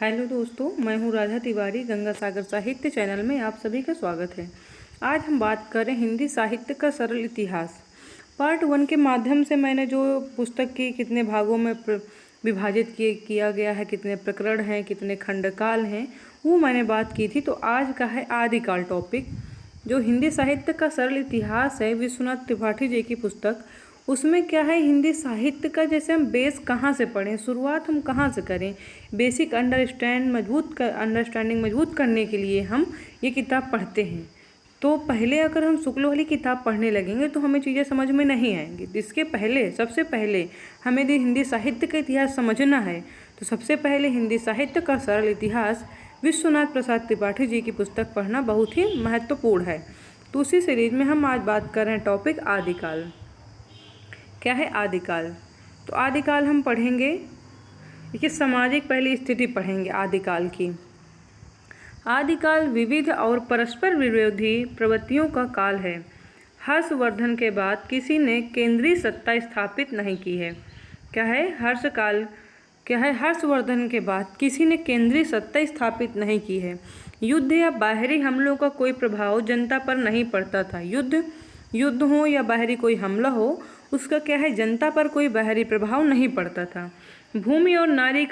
Hello दोस्तों, मैं हूँ राधा तिवारी। गंगा सागर साहित्य चैनल में आप सभी का स्वागत है। आज हम बात करें हिंदी साहित्य का सरल इतिहास। पार्ट 1 के माध्यम से मैंने जो पुस्तक की कितने भागों में विभाजित किया गया है, कितने प्रकरण हैं, कितने खंडकाल हैं, वो मैंने बात की थी। तो आज का है आदिकाल टॉपिक। जो हिंदी साहित्य का सरल इतिहास है विश्वनाथ त्रिपाठी जी की पुस्तक, उसमें क्या है, हिंदी साहित्य का जैसे हम बेस कहाँ से पढ़ें, शुरुआत हम कहाँ से करें, बेसिक अंडरस्टैंडिंग मजबूत करने के लिए हम ये किताब पढ़ते हैं। तो पहले अगर हम शुक्ल वाली किताब पढ़ने लगेंगे तो हमें चीज़ें समझ में नहीं आएंगी। इसके पहले सबसे पहले हमें यदि हिंदी साहित्य का इतिहास समझना है तो सबसे पहले हिंदी साहित्य का सरल इतिहास विश्वनाथ प्रसाद त्रिपाठी जी की पुस्तक पढ़ना बहुत ही महत्वपूर्ण है। तो उसी सीरीज में हम आज बात कर रहे हैं टॉपिक आदिकाल। क्या है आदिकाल? तो आदिकाल हम पढ़ेंगे, देखिए सामाजिक पहली स्थिति पढ़ेंगे आदिकाल की। आदिकाल विविध और परस्पर विरोधी प्रवृत्तियों का काल है। हर्षवर्धन के बाद किसी ने केंद्रीय सत्ता स्थापित नहीं की है। क्या है हर्षकाल? क्या है हर्षवर्धन के बाद किसी ने केंद्रीय सत्ता स्थापित नहीं की है। युद्ध या बाहरी हमलों का कोई प्रभाव जनता पर नहीं पड़ता था। युद्ध हो या बाहरी कोई हमला हो, उसका क्या है, जनता पर कोई बाहरी प्रभाव नहीं पड़ता था। भूमि और नारी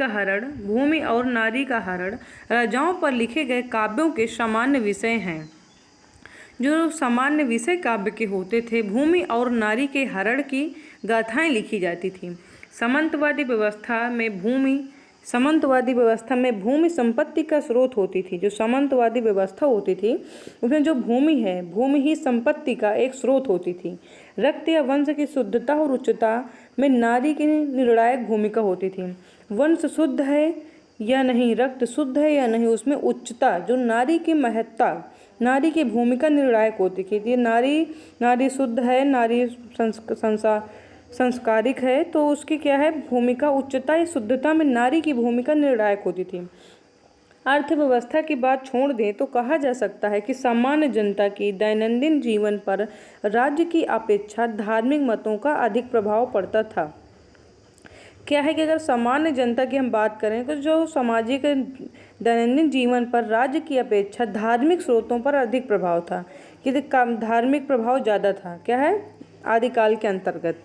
का हरण राजाओं पर लिखे गए काव्यों के सामान्य विषय हैं। जो सामान्य विषय काव्य के होते थे, भूमि और नारी के हरण की गाथाएं लिखी जाती थीं। सामंतवादी व्यवस्था में भूमि संपत्ति का स्रोत होती थी। जो सामंतवादी व्यवस्था होती थी उसमें जो भूमि है, भूमि ही संपत्ति का एक स्रोत होती थी। रक्त या वंश की शुद्धता और उच्चता में नारी की निर्णायक भूमिका होती थी। वंश शुद्ध है या नहीं, रक्त शुद्ध है या नहीं, उसमें उच्चता, जो नारी की महत्ता, नारी की भूमिका निर्णायक होती थी। ये नारी शुद्ध है, नारी संस्कारिक है, तो उसकी क्या है भूमिका, उच्चता या शुद्धता में नारी की भूमिका निर्णायक होती थी। अर्थव्यवस्था की बात छोड़ दें तो कहा जा सकता है कि सामान्य जनता की दैनंदिन जीवन पर राज्य की अपेक्षा धार्मिक मतों का अधिक प्रभाव पड़ता था। क्या है कि अगर सामान्य जनता की हम बात करें तो जो सामाजिक दैनंदिन जीवन पर राज्य की अपेक्षा धार्मिक स्रोतों पर अधिक प्रभाव था, कि धार्मिक प्रभाव ज़्यादा था। क्या है आदिकाल के अंतर्गत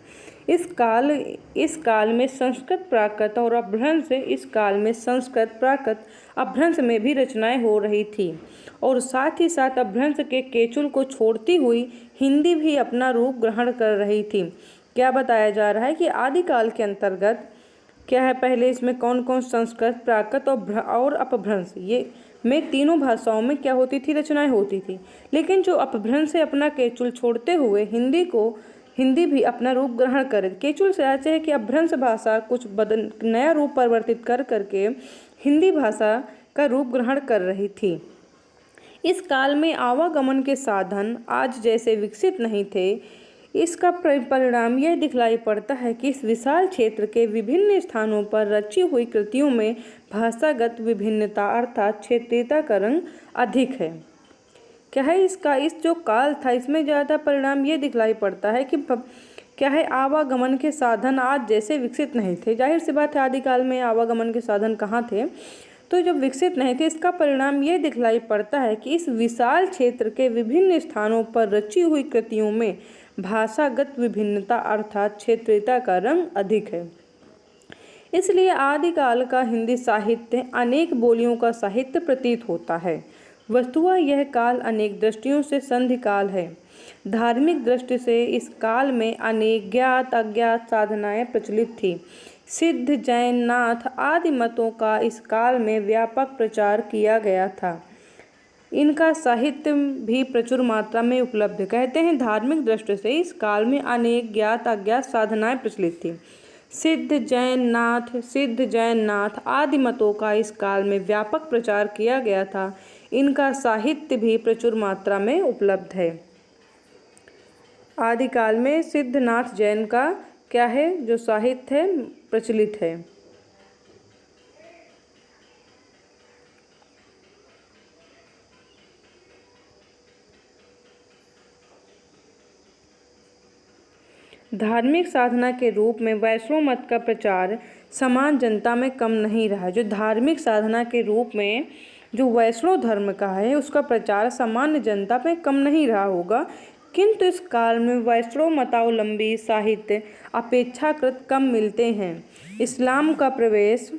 इस काल में संस्कृत प्राकृत और अपभ्रंश में भी रचनाएं हो रही थी, और साथ ही साथ अपभ्रंश के केचुल को छोड़ती हुई हिंदी भी अपना रूप ग्रहण कर रही थी। क्या बताया जा रहा है कि आदिकाल के अंतर्गत क्या है, पहले इसमें कौन कौन, संस्कृत, प्राकृत और अपभ्रंश, ये में तीनों भाषाओं में क्या होती थी, रचनाएं होती थी। लेकिन जो अपभ्रंश से अपना केचुल छोड़ते हुए हिंदी भी अपना रूप ग्रहण करे। केचुल से ऐसे है कि अपभ्रंश भाषा कुछ नया रूप परिवर्तित कर करके हिंदी भाषा का रूप ग्रहण कर रही थी। इस काल में आवागमन के साधन आज जैसे विकसित नहीं थे। इसका परिणाम यह दिखलाई पड़ता है कि इस विशाल क्षेत्र के विभिन्न स्थानों पर रची हुई कृतियों में भाषागत विभिन्नता अर्थात क्षेत्रीयता का रंग अधिक है। क्या है इस जो काल था इसमें ज़्यादा परिणाम ये दिखलाई पड़ता है कि क्या है, आवागमन के साधन आज जैसे विकसित नहीं थे। जाहिर सी बात है आदिकाल में आवागमन के साधन कहाँ थे, तो जब विकसित नहीं थे, इसका परिणाम ये दिखलाई पड़ता है कि इस विशाल क्षेत्र के विभिन्न स्थानों पर रची हुई कृतियों में भाषागत विभिन्नता अर्थात क्षेत्रीयता का रंग अधिक है। इसलिए आदिकाल का हिंदी साहित्य अनेक बोलियों का साहित्य प्रतीत होता है। वस्तुतः यह काल अनेक दृष्टियों से संधि काल है। धार्मिक दृष्टि से इस काल में अनेक ज्ञात अज्ञात साधनाएं प्रचलित थी। सिद्ध, जैन, नाथ आदि मतों का इस काल में व्यापक प्रचार किया गया था। इनका साहित्य भी प्रचुर मात्रा में उपलब्ध। कहते हैं धार्मिक दृष्टि से इस काल में अनेक ज्ञात अज्ञात साधनाएं प्रचलित थी। सिद्ध, जैन, नाथ आदि मतों का इस काल में व्यापक प्रचार किया गया था। इनका साहित्य भी प्रचुर मात्रा में उपलब्ध है। आदिकाल में सिद्ध, नाथ, जैन का क्या है, जो साहित्य है प्रचलित है। धार्मिक साधना के रूप में वैष्णव मत का प्रचार समाज जनता में कम नहीं रहा। जो धार्मिक साधना के रूप में जो वैष्णव धर्म का है उसका प्रचार सामान्य जनता में कम नहीं रहा होगा, किंतु इस काल में वैष्णव मतावलंबी साहित्य अपेक्षाकृत कम मिलते हैं। इस्लाम का प्रवेश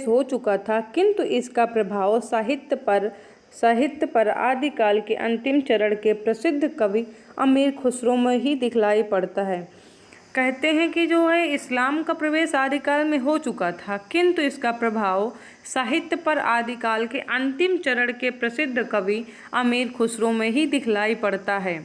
हो चुका था, किंतु इसका प्रभाव साहित्य पर आदिकाल के अंतिम चरण के प्रसिद्ध कवि अमीर खुसरो में ही दिखलाई पड़ता है। कहते हैं कि जो है इस्लाम का प्रवेश आदिकाल में हो चुका था, किंतु इसका प्रभाव साहित्य पर आदिकाल के अंतिम चरण के प्रसिद्ध कवि अमीर खुसरो में ही दिखलाई पड़ता है।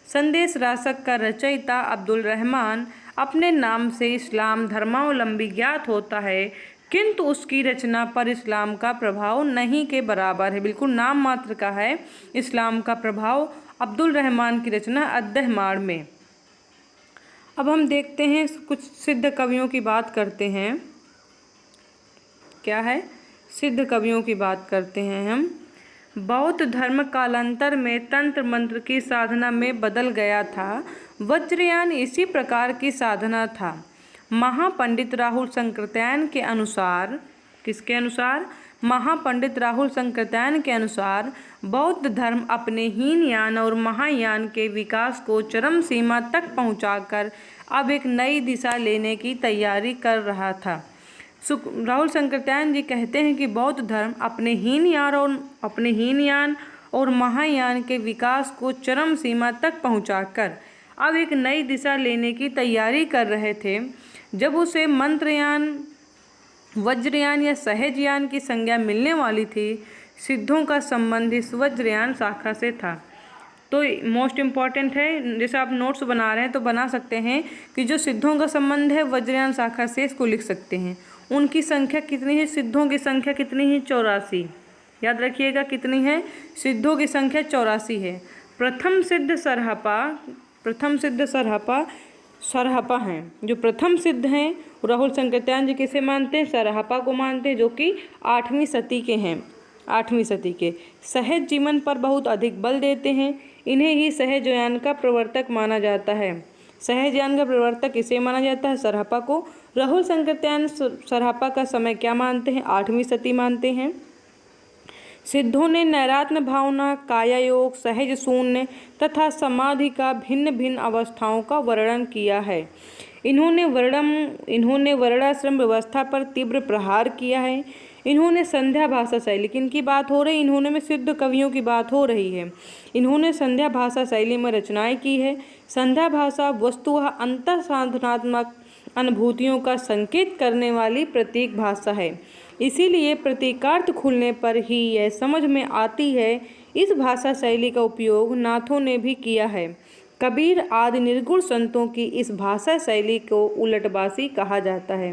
संदेश रासक का रचयिता अब्दुल रहमान अपने नाम से इस्लाम धर्मावलंबी ज्ञात होता है, किंतु उसकी रचना पर इस्लाम का प्रभाव नहीं के बराबर है, बिल्कुल नाम मात्र का है इस्लाम का प्रभाव अब्दुल रहमान की रचना अद्दहमार में। अब हम देखते हैं कुछ सिद्ध कवियों की बात करते हैं। क्या है? सिद्ध कवियों की बात करते हैं हम। बौद्ध धर्म कालांतर में तंत्र मंत्र की साधना में बदल गया था। वज्रयान इसी प्रकार की साधना था। महापंडित राहुल संकृत्यायन के अनुसार, किसके अनुसार? महापंडित राहुल संकृत्यायन के अनुसार बौद्ध धर्म अपने हीनयान और महायान के विकास को चरम सीमा तक पहुंचाकर अब एक नई दिशा लेने की तैयारी कर रहा था। राहुल संकृत्यायन जी कहते हैं कि बौद्ध धर्म अपने हीनयान और महायान के विकास को चरम सीमा तक पहुंचाकर अब एक नई दिशा लेने की तैयारी कर रहे थे। जब उसे मंत्रयान, वज्रयान या सहजयान की संज्ञा मिलने वाली थी, सिद्धों का संबंध इस वज्रयान शाखा से था। तो मोस्ट इम्पॉर्टेंट है, जैसे आप नोट्स बना रहे हैं तो बना सकते हैं कि जो सिद्धों का संबंध है वज्रयान शाखा से, इसको लिख सकते हैं। उनकी संख्या कितनी है? सिद्धों की संख्या कितनी है? 84। याद रखिएगा कितनी है? सिद्धों की संख्या 84 है। प्रथम सिद्ध सरहपा हैं। जो प्रथम सिद्ध हैं राहुल संकृत्यायन जी किसे मानते हैं? सरहपा को मानते हैं, जो कि 8वीं सदी के हैं। 8वीं सदी के सहज जीवन पर बहुत अधिक बल देते हैं। इन्हें ही सहजयान का प्रवर्तक माना जाता है। सहजयान का प्रवर्तक इसे माना जाता है, सरहपा को। राहुल संकृत्यायन सरहपा का समय क्या मानते हैं? 8वीं सदी मानते हैं। सिद्धों ने नैरात्म्य भावना, कायायोग, सहज शून्य तथा समाधि का भिन्न भिन्न अवस्थाओं का वर्णन किया है। इन्होंने वर्णाश्रम व्यवस्था पर तीव्र प्रहार किया है। इन्होंने संध्या भाषा शैली, किनकी बात हो रही? इन्होंने में सिद्ध कवियों की बात हो रही है। इन्होंने संध्या भाषा शैली में रचनाएं की है। संध्या भाषा वस्तुतः अंतः साधनात्मक अनुभूतियों का संकेत करने वाली प्रतीक भाषा है। इसीलिए प्रतीकार्थ खुलने पर ही यह समझ में आती है। इस भाषा शैली का उपयोग नाथों ने भी किया है। कबीर आदि निर्गुण संतों की इस भाषा शैली को उलटबासी कहा जाता है।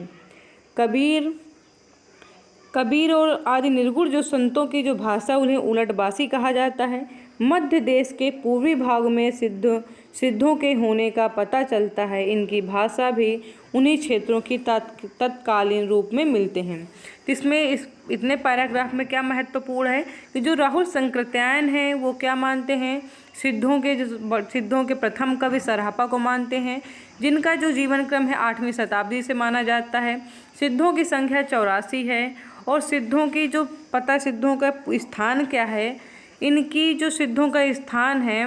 कबीर और आदि निर्गुण जो संतों की जो भाषा, उन्हें उलटबासी कहा जाता है। मध्य देश के पूर्वी भाग में सिद्धों के होने का पता चलता है। इनकी भाषा भी उन्हीं क्षेत्रों की तत्कालीन रूप में मिलते हैं। तो इसमें इतने पैराग्राफ में क्या महत्वपूर्ण है कि जो राहुल संकृत्यायन हैं वो क्या मानते हैं? सिद्धों के प्रथम कवि सरहपा को मानते हैं, जिनका जो जीवन क्रम है 8वीं शताब्दी से माना जाता है। सिद्धों की संख्या 84 है। और सिद्धों की जो सिद्धों का स्थान क्या है? इनकी जो सिद्धों का स्थान है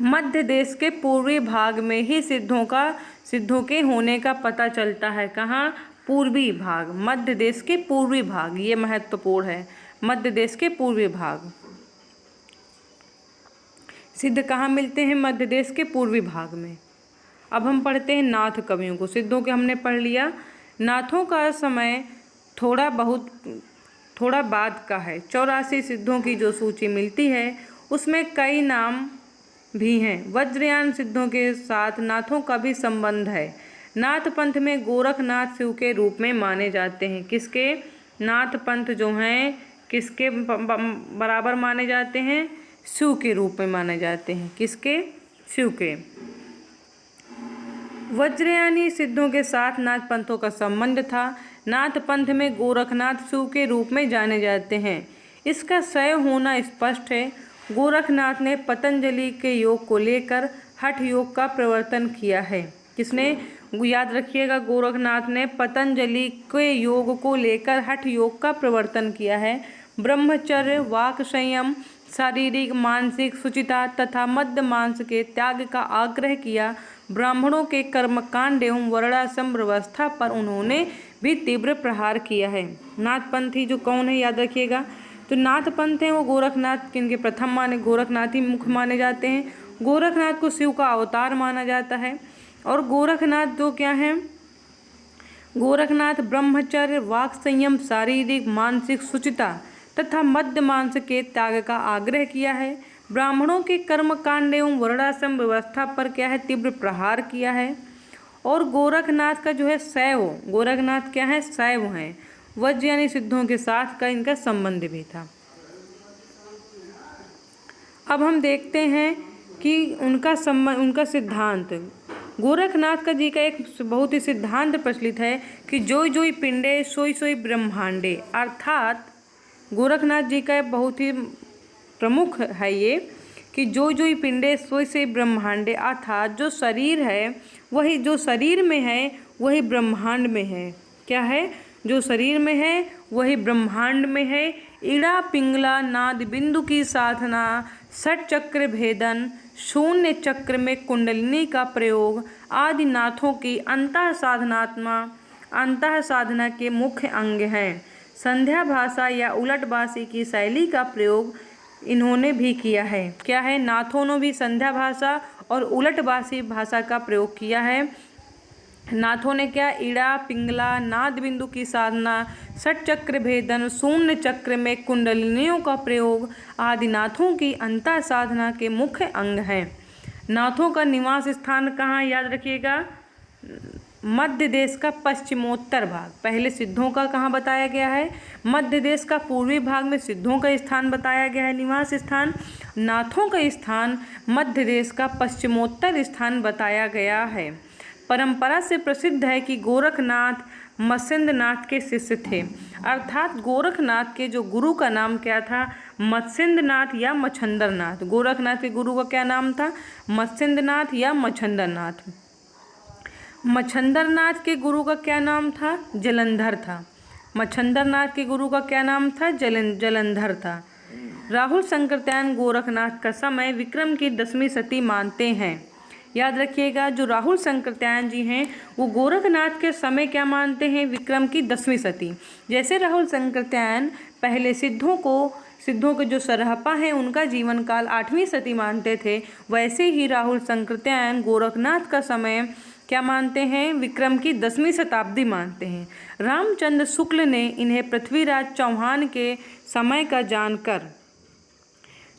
मध्य देश के पूर्वी भाग में ही सिद्धों के होने का पता चलता है। कहाँ? पूर्वी भाग, मध्य देश के पूर्वी भाग, ये महत्वपूर्ण है। मध्य देश के पूर्वी भाग सिद्ध कहाँ मिलते हैं? मध्य देश के पूर्वी भाग में। अब हम पढ़ते हैं नाथ कवियों को। सिद्धों के हमने पढ़ लिया। नाथों का समय थोड़ा बाद का है। 84 सिद्धों की जो सूची मिलती है उसमें कई नाम भी हैं। वज्रयान सिद्धों के साथ नाथों का भी संबंध है। नाथ पंथ में गोरखनाथ शिव के रूप में माने जाते हैं। किसके? नाथ पंथ जो हैं किसके बराबर माने जाते हैं? शिव के रूप में माने जाते हैं। किसके? शिव के। वज्रयानी सिद्धों के साथ नाथ पंथों का संबंध था। नाथ पंथ में गोरखनाथ शिव के रूप में जाने जाते हैं। इसका शैव होना स्पष्ट है। गोरखनाथ ने पतंजलि के योग को लेकर हठ योग का प्रवर्तन किया है। किसने? याद रखिएगा, गोरखनाथ ने पतंजलि के योग को लेकर हठ योग का प्रवर्तन किया है। ब्रह्मचर्य, वाक संयम, शारीरिक मानसिक शुचिता तथा मद्य मांस के त्याग का आग्रह किया। ब्राह्मणों के कर्मकांड एवं वर्णाश्रम व्यवस्था पर उन्होंने भी तीव्र प्रहार किया है। नाथपंथी जो कौन है, याद रखिएगा। तो नाथपंथ हैं वो गोरखनाथ, किनके प्रथम माने गोरखनाथ ही मुख्य माने जाते हैं। गोरखनाथ को शिव का अवतार माना जाता है। और गोरखनाथ जो क्या है, गोरखनाथ ब्रह्मचर्य, वाक संयम, शारीरिक मानसिक शुचिता तथा मद्य मांस के त्याग का आग्रह किया है। ब्राह्मणों के कर्मकांड एवं वर्णाश्रम व्यवस्था पर क्या है, तीव्र प्रहार किया है। और गोरखनाथ का जो है शैव, गोरखनाथ क्या है, शैव हैं। वज्रयानी सिद्धों के साथ का इनका संबंध भी था। अब हम देखते हैं कि उनका सिद्धांत, गोरखनाथ का जी का एक बहुत ही सिद्धांत प्रचलित है कि जोई जोई पिंडे सोई सोई ब्रह्मांडे, अर्थात गोरखनाथ जी का बहुत ही प्रमुख है ये कि जोई जोई पिंडे सोई सोई ब्रह्मांडे, अर्थात जो शरीर है वही, जो शरीर में है वही ब्रह्मांड में है। क्या है? जो शरीर में है वही ब्रह्मांड में है। इड़ा पिंगला नाद बिंदु की साधना, षट चक्र भेदन, शून्य चक्र में कुंडलिनी का प्रयोग आदि नाथों की अंतः साधना के मुख्य अंग हैं। संध्या भाषा या उलटबासी की शैली का प्रयोग इन्होंने भी किया है। क्या है? नाथों ने भी संध्या भाषा और उलटबासी भाषा का प्रयोग किया है। नाथों ने क्या? इड़ा पिंगला नाद बिंदु की साधना, षट चक्र भेदन, शून्य चक्र में कुंडलिनियों का प्रयोग आदि नाथों की अंतः साधना के मुख्य अंग हैं। नाथों का निवास स्थान कहाँ, याद रखिएगा, मध्य देश का पश्चिमोत्तर भाग। पहले सिद्धों का कहाँ बताया गया है? मध्य देश का पूर्वी भाग में सिद्धों का स्थान बताया गया है, निवास स्थान। नाथों का स्थान मध्य देश का पश्चिमोत्तर स्थान बताया गया है। परंपरा से प्रसिद्ध है कि गोरखनाथ मत्स्येंद्रनाथ के शिष्य थे, अर्थात गोरखनाथ के जो गुरु का नाम क्या था? मत्स्येंद्रनाथ या मच्छंदरनाथ। गोरखनाथ के गुरु का क्या नाम था? मत्स्येंद्रनाथ या मच्छंदरनाथ। मच्छंदरनाथ के गुरु का क्या नाम था? जलंधर था। मच्छंदरनाथ के गुरु का क्या नाम था? जलंधर था। राहुल शंकरत्यायन गोरखनाथ का समय विक्रम की 10वीं सदी मानते हैं। याद रखिएगा, जो राहुल शंकरत्यायन जी हैं वो गोरखनाथ के समय क्या मानते हैं? विक्रम की 10वीं सदी। जैसे राहुल शंकरत्यायन पहले सिद्धों के जो सरहपा हैं उनका जीवन काल 8वीं सदी मानते थे, वैसे ही राहुल शंकरत्यायन गोरखनाथ का समय क्या मानते हैं? विक्रम की 10वीं शताब्दी मानते हैं। रामचंद्र शुक्ल ने इन्हें पृथ्वीराज चौहान के समय का जानकर,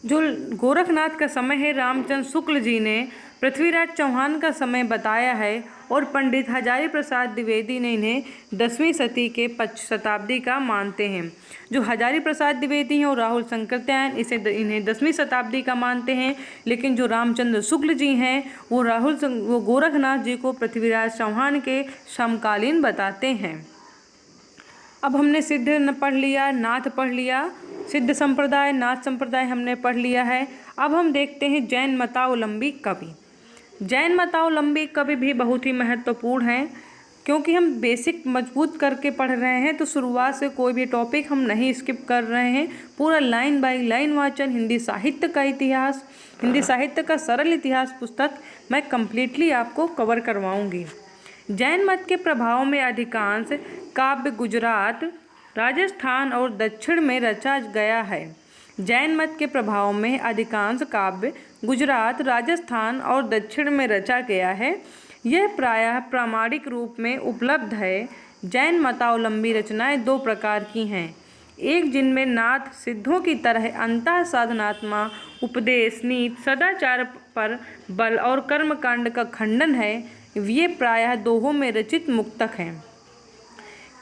जो गोरखनाथ का समय है रामचंद्र शुक्ल जी ने पृथ्वीराज चौहान का समय बताया है। और पंडित हजारी प्रसाद द्विवेदी ने इन्हें 10वीं सदी के शताब्दी का मानते हैं। जो हजारी प्रसाद द्विवेदी हैं और राहुल शंकरत्यायन इन्हें 10वीं शताब्दी का मानते हैं, लेकिन जो रामचंद्र शुक्ल जी हैं वो गोरखनाथ जी को पृथ्वीराज चौहान के समकालीन बताते हैं। अब हमने सिद्ध पढ़ लिया, नाथ पढ़ लिया, सिद्ध संप्रदाय, नाथ संप्रदाय हमने पढ़ लिया है। अब हम देखते हैं जैन मतावलंबी कवि। जैन मतावलंबी कवि भी बहुत ही महत्वपूर्ण हैं, क्योंकि हम बेसिक मजबूत करके पढ़ रहे हैं, तो शुरुआत से कोई भी टॉपिक हम नहीं स्किप कर रहे हैं। पूरा लाइन बाय लाइन वाचन, हिंदी साहित्य का इतिहास, हिंदी साहित्य का सरल इतिहास पुस्तक मैं कंप्लीटली आपको कवर करवाऊँगी। जैन मत के प्रभाव में अधिकांश काव्य गुजरात, राजस्थान और दक्षिण में रचा गया है। जैन मत के प्रभाव में अधिकांश काव्य गुजरात, राजस्थान और दक्षिण में रचा गया है। यह प्रायः प्रामाणिक रूप में उपलब्ध है। जैन मतावलंबी रचनाएं दो प्रकार की हैं, एक जिनमें नाथ सिद्धों की तरह अंतः साधनात्मक उपदेश, नीति, सदाचार पर बल और कर्मकांड का खंडन है। ये प्रायः दोहों में रचित मुक्तक हैं।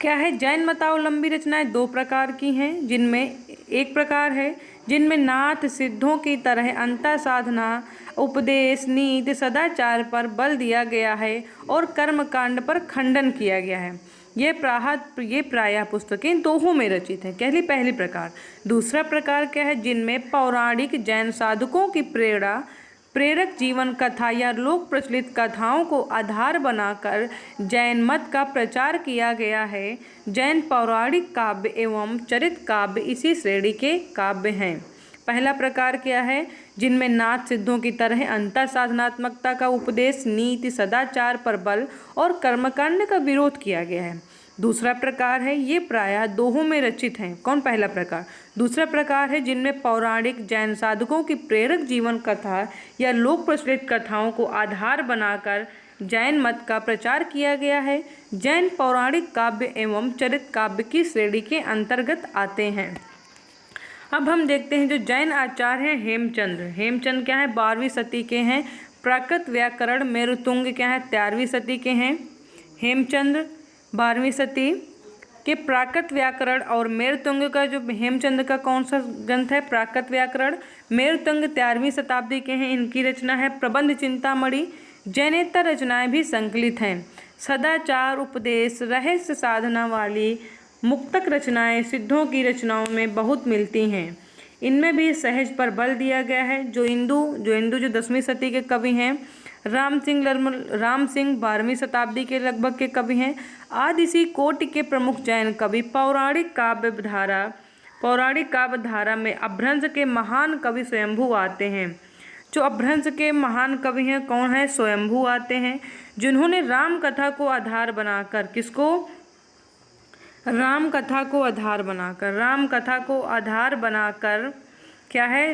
क्या है? जैन मतावलंबी रचनाएं दो प्रकार की हैं, जिनमें एक प्रकार है जिनमें नाथ सिद्धों की तरह अंतर साधना, उपदेश, नीति, सदाचार पर बल दिया गया है और कर्मकांड पर खंडन किया गया है। ये प्रायः पुस्तकें दोहों में रचित है। कहली पहली प्रकार। दूसरा प्रकार क्या है? जिनमें पौराणिक जैन साधकों की प्रेरक जीवन कथा या लोक प्रचलित कथाओं को आधार बनाकर जैन मत का प्रचार किया गया है। जैन पौराणिक काव्य एवं चरित काव्य इसी श्रेणी के काव्य हैं। पहला प्रकार क्या है? जिनमें नाथ सिद्धों की तरह अंतर साधनात्मकता का उपदेश, नीति, सदाचार पर बल और कर्मकांड का विरोध किया गया है। दूसरा प्रकार है, ये प्रायः दोहों में रचित हैं। कौन? पहला प्रकार। दूसरा प्रकार है जिनमें पौराणिक जैन साधकों की प्रेरक जीवन कथा या लोक प्रचलित कथाओं को आधार बनाकर जैन मत का प्रचार किया गया है। जैन पौराणिक काव्य एवं चरित काव्य की श्रेणी के अंतर्गत आते हैं। अब हम देखते हैं जो जैन आचार्य हैं हेमचंद्र क्या है? 12वीं सदी के हैं। प्राकृत व्याकरण मेरुतुंग क्या है? 13वीं सदी के हैं। हेमचंद्र 12वीं सदी के प्राकृत व्याकरण और मेरुतुंग का जो हेमचंद्र का कौन सा ग्रंथ है? प्राकृत व्याकरण। मेरुतुंग 13वीं शताब्दी के हैं। इनकी रचना है प्रबंध चिंतामणि। जैनेतर रचनाएं भी संकलित हैं। सदाचार, उपदेश, रहस्य साधना वाली मुक्तक रचनाएं सिद्धों की रचनाओं में बहुत मिलती हैं। इनमें भी सहज पर बल दिया गया है। जो 10वीं सदी के कवि हैं। राम सिंह 12वीं शताब्दी के लगभग के कवि हैं। आदि इसी कोटि के प्रमुख जैन कवि पौराणिक काव्य धारा में अभ्रंश के महान कवि स्वयंभू आते हैं। जो अभ्रंश के महान कवि हैं कौन है? स्वयंभू आते हैं, जिन्होंने राम कथा को आधार बनाकर राम कथा को आधार बनाकर क्या है?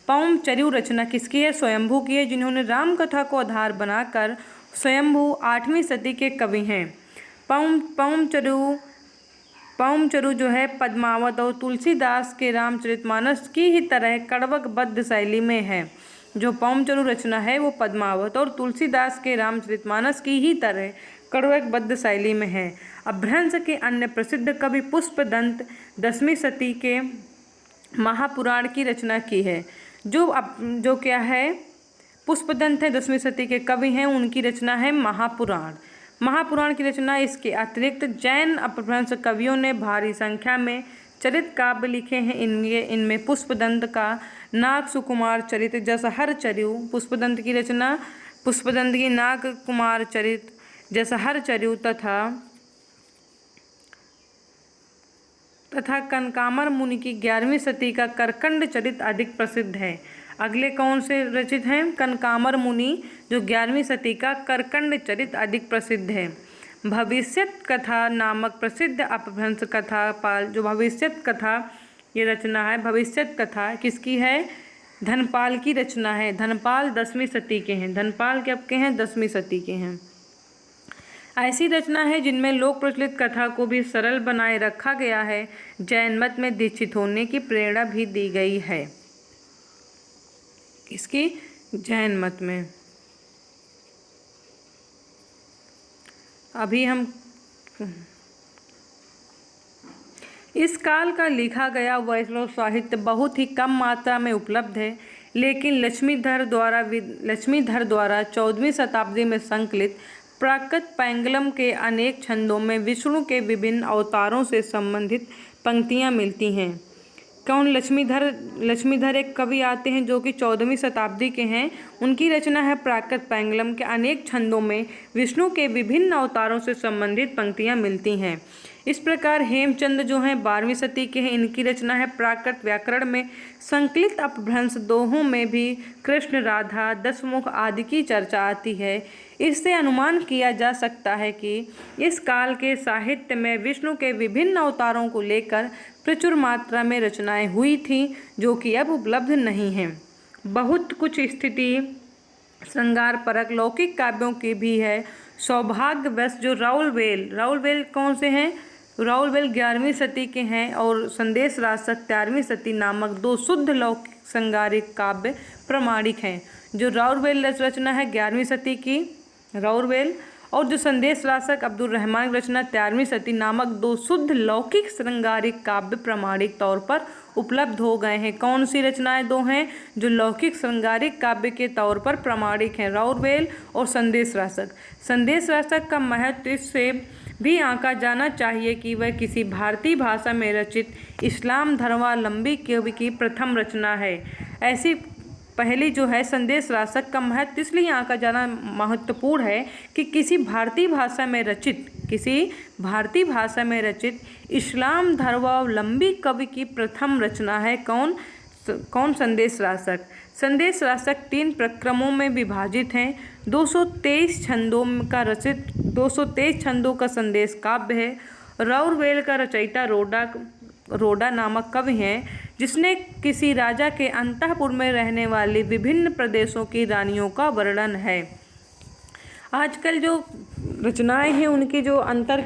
पौमचर्यु रचना किसकी है? स्वयंभू की है, जिन्होंने राम कथा को आधार बनाकर स्वयंभू 8वीं सदी के कवि हैं। पौमचर्यु जो है पद्मावत और तुलसीदास के रामचरितमानस की ही तरह कड़वकबद्ध शैली में है। जो पौमचर्यु रचना है वो पद्मावत और तुलसीदास के रामचरितमानस की ही तरह कड़वकबद्ध शैली में है। अभ्रंश के अन्य प्रसिद्ध कवि पुष्पदंत 10वीं सदी के महापुराण की रचना की है। जो क्या है? पुष्पदंत है 10वीं सदी के कवि हैं। उनकी रचना है महापुराण की रचना। इसके अतिरिक्त जैन अपभ्रंश कवियों ने भारी संख्या में चरित काव्य लिखे हैं। इनमें पुष्पदंत का नाग सुकुमार चरित, जसहर चर्यु, पुष्पदंत की रचना, पुष्पदंत की नाग कुमार चरित, जसहर चर्यु तथा कनकामर मुनि की 11वीं सदी का करकंड चरित अधिक प्रसिद्ध है। अगले कौन से रचित हैं? कनकामर मुनि जो 11वीं सदी का करकंड चरित अधिक प्रसिद्ध है। भविष्यत कथा नामक प्रसिद्ध अपभ्रंश कथा पाल, जो भविष्यत कथा ये रचना है। भविष्यत कथा किसकी है? धनपाल की रचना है। धनपाल 10वीं सदी के हैं। धनपाल कब के हैं? 10वीं सदी के हैं। ऐसी रचना है जिनमें लोक प्रचलित कथा को भी सरल बनाए रखा गया है। जैन मत में दीक्षित होने की प्रेरणा भी दी गई है। किसकी? जैन मत में। अभी हम इस काल का लिखा गया वैष्णव साहित्य बहुत ही कम मात्रा में उपलब्ध है, लेकिन लक्ष्मीधर द्वारा 14वीं शताब्दी में संकलित प्राकृत पैंगलम के अनेक छंदों में विष्णु के विभिन्न अवतारों से संबंधित पंक्तियां मिलती हैं। कौन? लक्ष्मीधर एक कवि आते हैं जो कि 14वीं शताब्दी के हैं। उनकी रचना है प्राकृत पैंगलम के अनेक छंदों में विष्णु के विभिन्न अवतारों से संबंधित पंक्तियां मिलती हैं। इस प्रकार हेमचंद्र जो हैं 12वीं सदी के हैं। इनकी रचना है प्राकृत व्याकरण में संकलित अपभ्रंश दोहों में भी कृष्ण, राधा, दशमुख आदि की चर्चा आती है। इससे अनुमान किया जा सकता है कि इस काल के साहित्य में विष्णु के विभिन्न अवतारों को लेकर प्रचुर मात्रा में रचनाएं हुई थीं, जो कि अब उपलब्ध नहीं हैं। बहुत कुछ स्थिति श्रृंगार परक लौकिक काव्यों की भी है। सौभाग्यवश जो राउलवेल कौन से हैं? राउलवेल 11वीं सदी के हैं और संदेश राजक 13वीं सदी नामक 2 शुद्ध लौकिक श्रृंगारिक काव्य प्रमाणिक हैं। जो राउलवेल रचना है 11वीं सदी की राउलवेल, और जो संदेश रासक अब्दुल रहमान की रचना 13वीं सती नामक 2 शुद्ध लौकिक श्रृंगारिक काव्य प्रामाणिक तौर पर उपलब्ध हो गए हैं। कौन सी रचनाएं 2 हैं जो लौकिक श्रृंगारिक काव्य के तौर पर प्रामाणिक हैं? राउरवेल और संदेश रासक। संदेश रासक का महत्व इससे भी आंका जाना चाहिए कि वह किसी भारतीय भाषा में रचित इस्लाम धर्मावलंबी कवि की प्रथम रचना है। ऐसी पहली जो है संदेश रासक का महत्व इसलिए आंका जाना महत्वपूर्ण है कि किसी भारतीय भाषा में रचित इस्लाम धर्मावलंबी कवि की प्रथम रचना है। कौन? संदेश रासक। संदेश रासक 3 प्रक्रमों में विभाजित हैं। 223 छंदों का संदेश काव्य है। राउरवेल का रचयिता रोडा नामक कवि हैं जिसने किसी राजा के अंतःपुर में रहने वाली विभिन्न प्रदेशों की रानियों का वर्णन है। आजकल जो रचनाएं हैं उनकी जो अंदर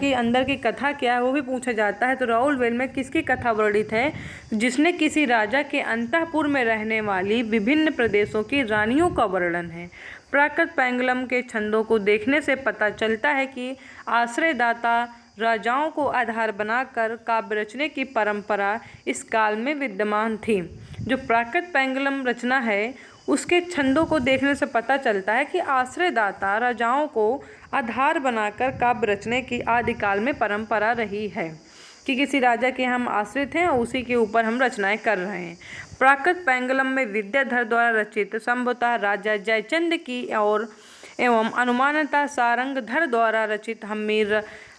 की कथा क्या है वो भी पूछा जाता है। तो राउरवेल में किसकी कथा वर्णित है? जिसने किसी राजा के अंतःपुर में रहने वाली विभिन्न प्रदेशों की रानियों का वर्णन है। प्राकृत पेंगलम के छंदों को देखने से पता चलता है कि आश्रयदाता राजाओं को आधार बनाकर काव्य रचने की परंपरा इस काल में विद्यमान थी। जो प्राकृत पेंगलम रचना है उसके छंदों को देखने से पता चलता है कि आश्रयदाता राजाओं को आधार बनाकर काव्य रचने की आदिकाल में परंपरा रही है कि किसी राजा के हम आश्रित हैं और उसी के ऊपर हम रचनाएं कर रहे हैं। प्राकृत पेंगलम में विद्याधर द्वारा रचित संभवतः राजा जयचंद की और एवं अनुमानतः सारंगधर द्वारा रचित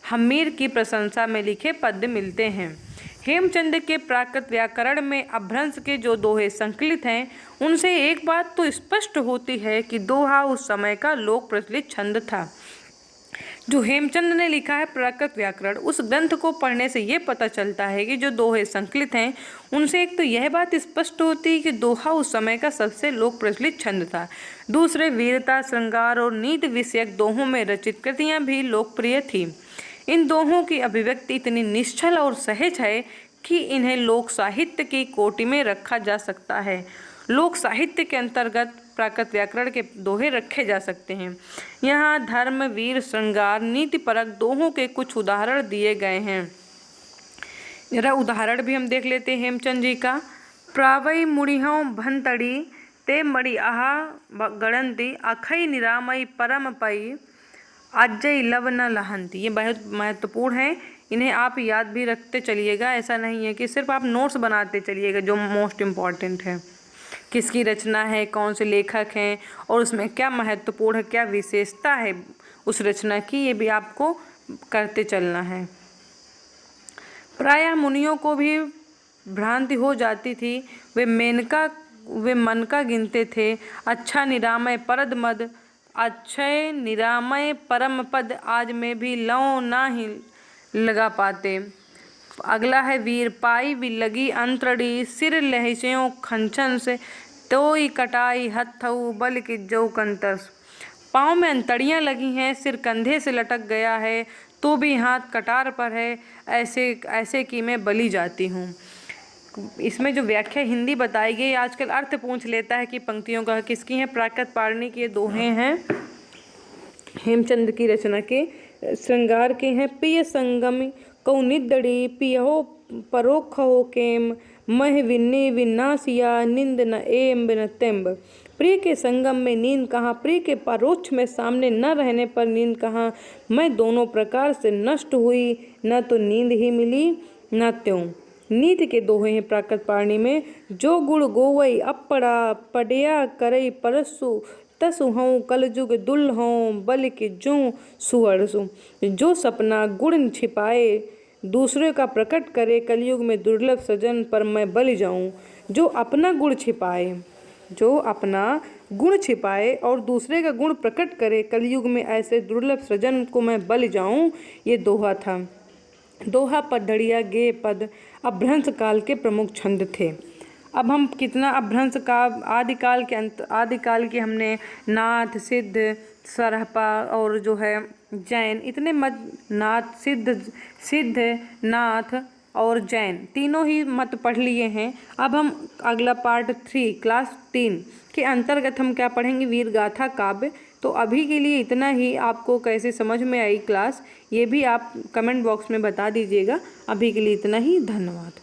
हम्मीर की प्रशंसा में लिखे पद्य मिलते हैं। हेमचंद के प्राकृत व्याकरण में अपभ्रंश के जो दोहे संकलित हैं उनसे एक बात तो स्पष्ट होती है कि दोहा उस समय का लोक प्रचलित छंद था। जो हेमचंद ने लिखा है प्राकृत व्याकरण, उस ग्रंथ को पढ़ने से ये पता चलता है कि जो दोहे संकलित हैं उनसे एक तो यह बात स्पष्ट होती है कि दोहा उस समय का सबसे लोक प्रचलित छंद था। दूसरे वीरता, श्रृंगार और नीति विषयक दोहों में रचित कृतियाँ भी लोकप्रिय थी। इन दोहों की अभिव्यक्ति इतनी निश्चल और सहज है कि इन्हें लोक साहित्य की कोटि में रखा जा सकता है। लोक साहित्य के अंतर्गत प्राकृत व्याकरण के दोहे रखे जा सकते हैं। यहाँ धर्म, वीर, श्रृंगार, नीतिपरक दोहों के कुछ उदाहरण दिए गए हैं। जरा उदाहरण भी हम देख लेते हैं हेमचंद जी का। प्रावई मुड़िहों भंतड़ी ते मड़ी आहा गणंती अखई निरामई परम पई अजय लव न लहंती। ये बहुत महत्वपूर्ण है, इन्हें आप याद भी रखते चलिएगा। ऐसा नहीं है कि सिर्फ आप नोट्स बनाते चलिएगा। जो मोस्ट इम्पॉर्टेंट है किसकी रचना है, कौन से लेखक हैं और उसमें क्या महत्वपूर्ण है, क्या विशेषता है उस रचना की, ये भी आपको करते चलना है। प्रायः मुनियों को भी भ्रांति हो जाती थी। वे मन का गिनते थे। अच्छा निरामय परद मद, अक्षय निरामय परम पद, आज में भी लौ ना ही लगा पाते। अगला है वीर पाई भी लगी अंतरड़ी, सिर लहस्यों खंचन से तोई कटाई हथऊ बल की जो कंतस। पाँव में अंतड़ियाँ लगी हैं, सिर कंधे से लटक गया है तो भी हाथ कटार पर है, ऐसे कि मैं बली जाती हूँ। इसमें जो व्याख्या हिंदी बताई गई, आजकल अर्थ पूछ लेता है कि पंक्तियों का किसकी है। प्राकृत पाणिनि के दोहे हैं हेमचंद की रचना के। श्रृंगार के हैं पिय संगम कौ निदड़ी, पियहो परोख हो केम, मह विन्ने विनाशिया निंद न एम बिन तेम्ब। प्रिय के संगम में नींद कहाँ, प्रिय के परोक्ष में सामने न रहने पर नींद कहाँ। मैं दोनों प्रकार से नष्ट हुई, न तो नींद ही मिली न त्यों। नीति के दोहे हैं प्राकृत पाणिनि में। जो गुण गोवई अपड़ा, पड़या करई परसु, तसु हूँ कलजुग दुल हों, बल के जो सुअरसु। जो सपना गुण छिपाए, दूसरे का प्रकट करे, कलयुग में दुर्लभ सजन पर मैं बल जाऊँ। जो अपना गुण छिपाए और दूसरे का गुण प्रकट करे, कलयुग में ऐसे दुर्लभ सजन को मैं बल जाऊँ, ये दोहा था। दोहा, पद्धड़िया, गेय पद अपभ्रंश काल के प्रमुख छंद थे। अब हम कितना अपभ्रंश का आदिकाल के हमने नाथ, सिद्ध, सरहपा और जो है जैन, इतने मत नाथ, सिद्ध, नाथ और जैन तीनों ही मत पढ़ लिए हैं। अब हम अगला पार्ट 3 क्लास 3 के अंतर्गत हम क्या पढ़ेंगे? वीर गाथा काव्य तो अभी के लिए इतना ही। आपको कैसे समझ में आई क्लास, ये भी आप कमेंट बॉक्स में बता दीजिएगा। अभी के लिए इतना ही, धन्यवाद।